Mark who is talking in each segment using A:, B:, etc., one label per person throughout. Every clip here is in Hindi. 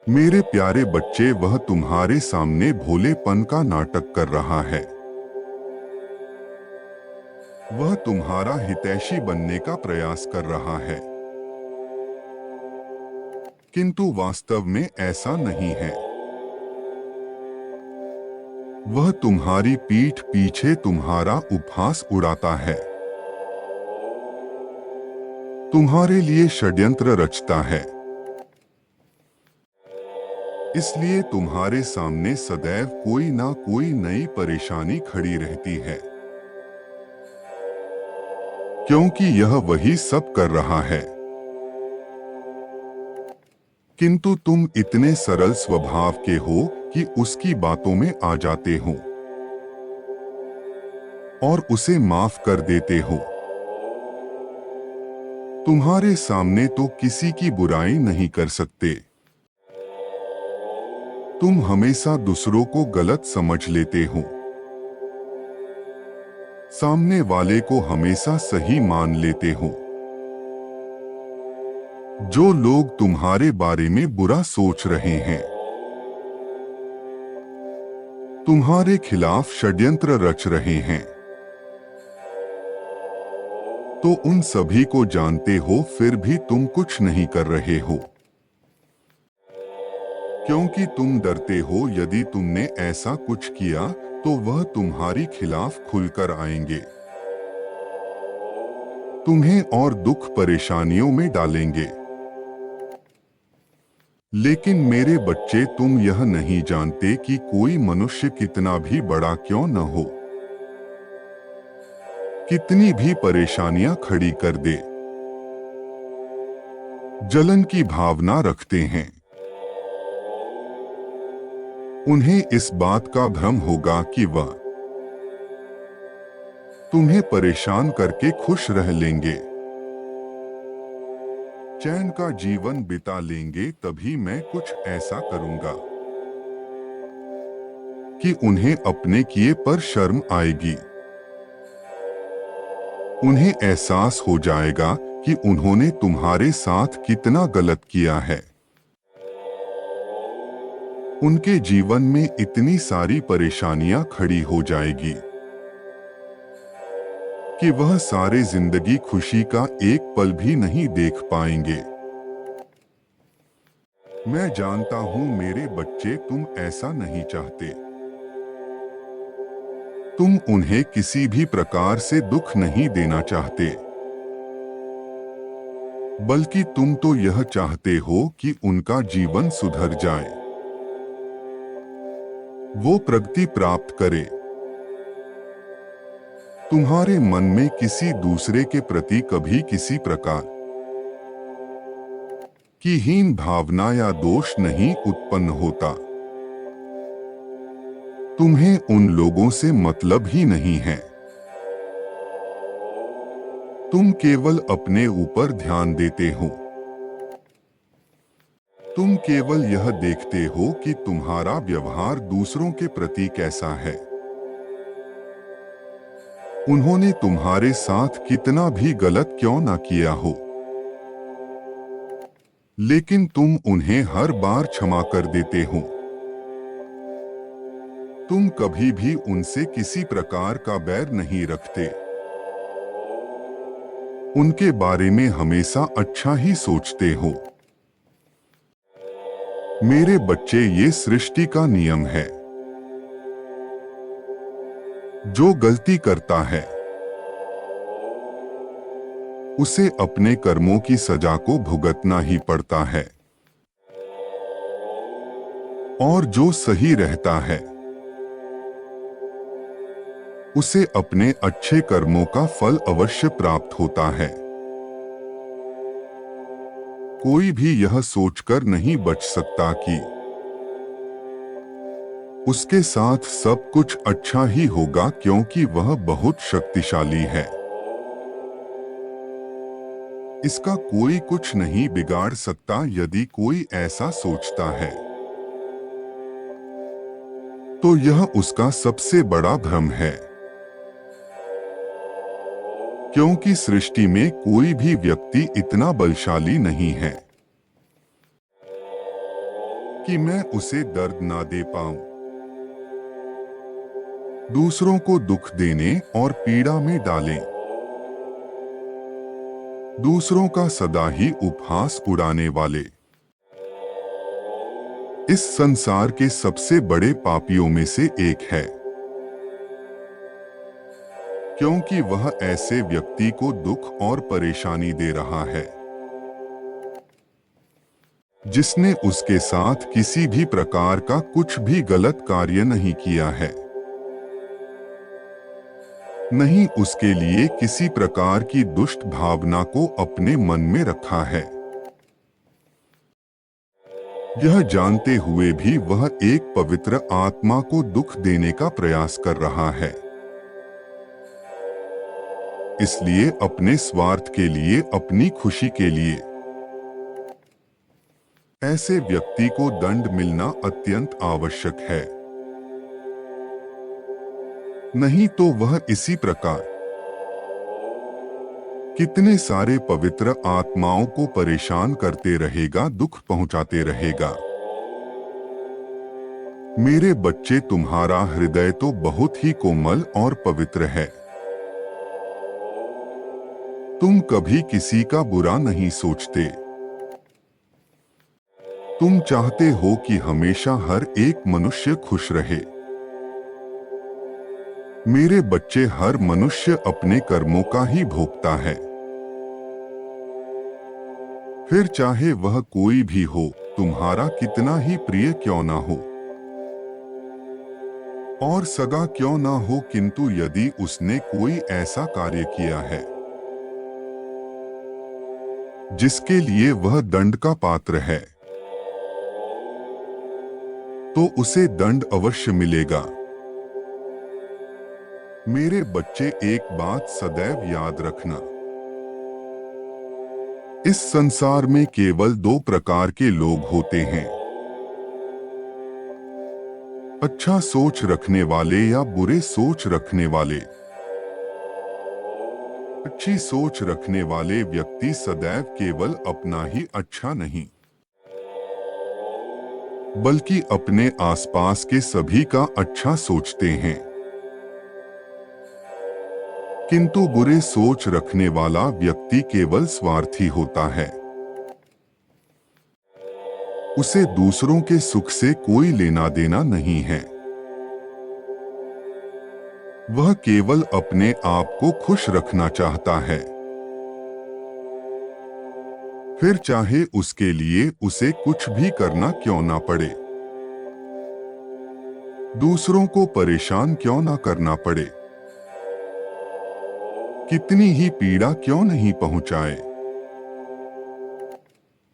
A: मेरे प्यारे बच्चे, वह तुम्हारे सामने भोलेपन का नाटक कर रहा है। वह तुम्हारा हितैषी बनने का प्रयास कर रहा है, किंतु वास्तव में ऐसा नहीं है। वह तुम्हारी पीठ पीछे तुम्हारा उपहास उड़ाता है, तुम्हारे लिए षड्यंत्र रचता है। इसलिए तुम्हारे सामने सदैव कोई ना कोई नई परेशानी खड़ी रहती है, क्योंकि यह वही सब कर रहा है। किंतु तुम इतने सरल स्वभाव के हो कि उसकी बातों में आ जाते हो और उसे माफ कर देते हो। तुम्हारे सामने तो किसी की बुराई नहीं कर सकते। तुम हमेशा दूसरों को गलत समझ लेते हो, सामने वाले को हमेशा सही मान लेते हो। जो लोग तुम्हारे बारे में बुरा सोच रहे हैं, तुम्हारे खिलाफ षड्यंत्र रच रहे हैं, तो उन सभी को जानते हो, फिर भी तुम कुछ नहीं कर रहे हो, क्योंकि तुम डरते हो यदि तुमने ऐसा कुछ किया तो वह तुम्हारी खिलाफ खुलकर आएंगे, तुम्हें और दुख परेशानियों में डालेंगे। लेकिन मेरे बच्चे, तुम यह नहीं जानते कि कोई मनुष्य कितना भी बड़ा क्यों न हो, कितनी भी परेशानियां खड़ी कर दे, जलन की भावना रखते हैं, उन्हें इस बात का भ्रम होगा कि वह तुम्हें परेशान करके खुश रह लेंगे, चैन का जीवन बिता लेंगे। तभी मैं कुछ ऐसा करूंगा कि उन्हें अपने किए पर शर्म आएगी। उन्हें एहसास हो जाएगा कि उन्होंने तुम्हारे साथ कितना गलत किया है। उनके जीवन में इतनी सारी परेशानियां खड़ी हो जाएगी कि वह सारे जिंदगी खुशी का एक पल भी नहीं देख पाएंगे। मैं जानता हूं मेरे बच्चे, तुम ऐसा नहीं चाहते। तुम उन्हें किसी भी प्रकार से दुख नहीं देना चाहते, बल्कि तुम तो यह चाहते हो कि उनका जीवन सुधर जाए, वो प्रगति प्राप्त करे। तुम्हारे मन में किसी दूसरे के प्रति कभी किसी प्रकार की हीन भावना या दोष नहीं उत्पन्न होता। तुम्हें उन लोगों से मतलब ही नहीं है। तुम केवल अपने ऊपर ध्यान देते हो। तुम केवल यह देखते हो कि तुम्हारा व्यवहार दूसरों के प्रति कैसा है, उन्होंने तुम्हारे साथ कितना भी गलत क्यों ना किया हो, लेकिन तुम उन्हें हर बार क्षमा कर देते हो। तुम कभी भी उनसे किसी प्रकार का बैर नहीं रखते, उनके बारे में हमेशा अच्छा ही सोचते हो। मेरे बच्चे, ये सृष्टि का नियम है। जो गलती करता है उसे अपने कर्मों की सजा को भुगतना ही पड़ता है, और जो सही रहता है उसे अपने अच्छे कर्मों का फल अवश्य प्राप्त होता है। कोई भी यह सोचकर नहीं बच सकता कि उसके साथ सब कुछ अच्छा ही होगा, क्योंकि वह बहुत शक्तिशाली है। इसका कोई कुछ नहीं बिगाड़ सकता। यदि कोई ऐसा सोचता है तो यह उसका सबसे बड़ा भ्रम है, क्योंकि सृष्टि में कोई भी व्यक्ति इतना बलशाली नहीं है कि मैं उसे दर्द ना दे पाऊं। दूसरों को दुख देने और पीड़ा में डालें। दूसरों का सदा ही उपहास उड़ाने वाले इस संसार के सबसे बड़े पापियों में से एक है, क्योंकि वह ऐसे व्यक्ति को दुख और परेशानी दे रहा है जिसने उसके साथ किसी भी प्रकार का कुछ भी गलत कार्य नहीं किया है, नहीं उसके लिए किसी प्रकार की दुष्ट भावना को अपने मन में रखा है। यह जानते हुए भी वह एक पवित्र आत्मा को दुख देने का प्रयास कर रहा है। इसलिए अपने स्वार्थ के लिए, अपनी खुशी के लिए ऐसे व्यक्ति को दंड मिलना अत्यंत आवश्यक है, नहीं तो वह इसी प्रकार कितने सारे पवित्र आत्माओं को परेशान करते रहेगा, दुख पहुंचाते रहेगा। मेरे बच्चे, तुम्हारा हृदय तो बहुत ही कोमल और पवित्र है। तुम कभी किसी का बुरा नहीं सोचते। तुम चाहते हो कि हमेशा हर एक मनुष्य खुश रहे। मेरे बच्चे, हर मनुष्य अपने कर्मों का ही भोगता है, फिर चाहे वह कोई भी हो, तुम्हारा कितना ही प्रिय क्यों ना हो और सगा क्यों ना हो, किंतु यदि उसने कोई ऐसा कार्य किया है जिसके लिए वह दंड का पात्र है, तो उसे दंड अवश्य मिलेगा। मेरे बच्चे, एक बात सदैव याद रखना, इस संसार में केवल दो प्रकार के लोग होते हैं, अच्छा सोच रखने वाले या बुरे सोच रखने वाले। अच्छी सोच रखने वाले व्यक्ति सदैव केवल अपना ही अच्छा नहीं, बल्कि अपने आसपास के सभी का अच्छा सोचते हैं। किंतु बुरे सोच रखने वाला व्यक्ति केवल स्वार्थी होता है, उसे दूसरों के सुख से कोई लेना देना नहीं है। वह केवल अपने आप को खुश रखना चाहता है, फिर चाहे उसके लिए उसे कुछ भी करना क्यों ना पड़े, दूसरों को परेशान क्यों ना करना पड़े, कितनी ही पीड़ा क्यों नहीं पहुंचाए।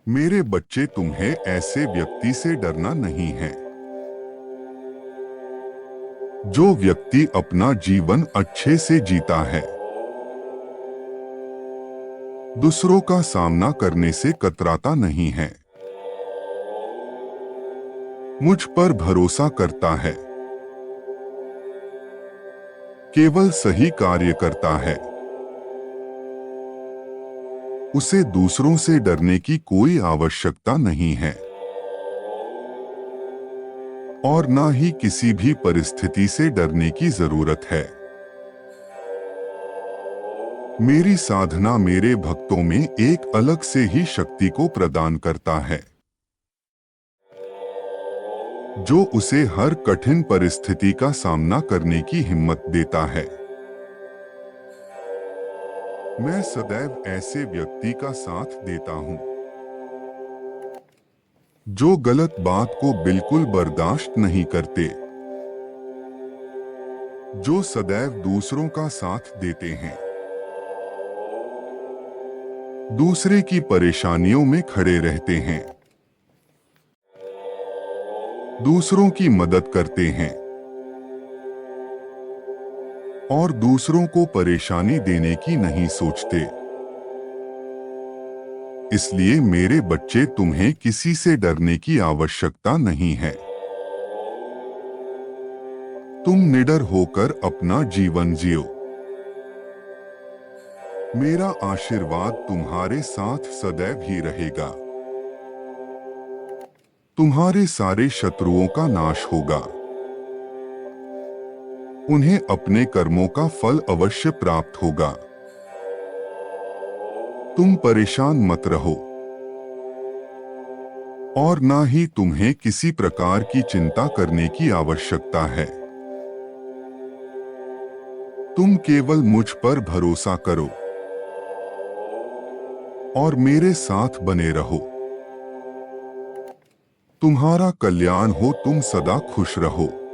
A: मेरे बच्चे, तुम्हें ऐसे व्यक्ति से डरना नहीं है। जो व्यक्ति अपना जीवन अच्छे से जीता है, दूसरों का सामना करने से कतराता नहीं है, मुझ पर भरोसा करता है, केवल सही कार्य करता है, उसे दूसरों से डरने की कोई आवश्यकता नहीं है और ना ही किसी भी परिस्थिति से डरने की जरूरत है। मेरी साधना मेरे भक्तों में एक अलग से ही शक्ति को प्रदान करता है, जो उसे हर कठिन परिस्थिति का सामना करने की हिम्मत देता है। मैं सदैव ऐसे व्यक्ति का साथ देता हूं जो गलत बात को बिल्कुल बर्दाश्त नहीं करते, जो सदैव दूसरों का साथ देते हैं, दूसरे की परेशानियों में खड़े रहते हैं, दूसरों की मदद करते हैं और दूसरों को परेशानी देने की नहीं सोचते। इसलिए मेरे बच्चे, तुम्हें किसी से डरने की आवश्यकता नहीं है। तुम निडर होकर अपना जीवन जियो। मेरा आशीर्वाद तुम्हारे साथ सदैव ही रहेगा। तुम्हारे सारे शत्रुओं का नाश होगा। उन्हें अपने कर्मों का फल अवश्य प्राप्त होगा। तुम परेशान मत रहो और ना ही तुम्हें किसी प्रकार की चिंता करने की आवश्यकता है। तुम केवल मुझ पर भरोसा करो और मेरे साथ बने रहो। तुम्हारा कल्याण हो, तुम सदा खुश रहो।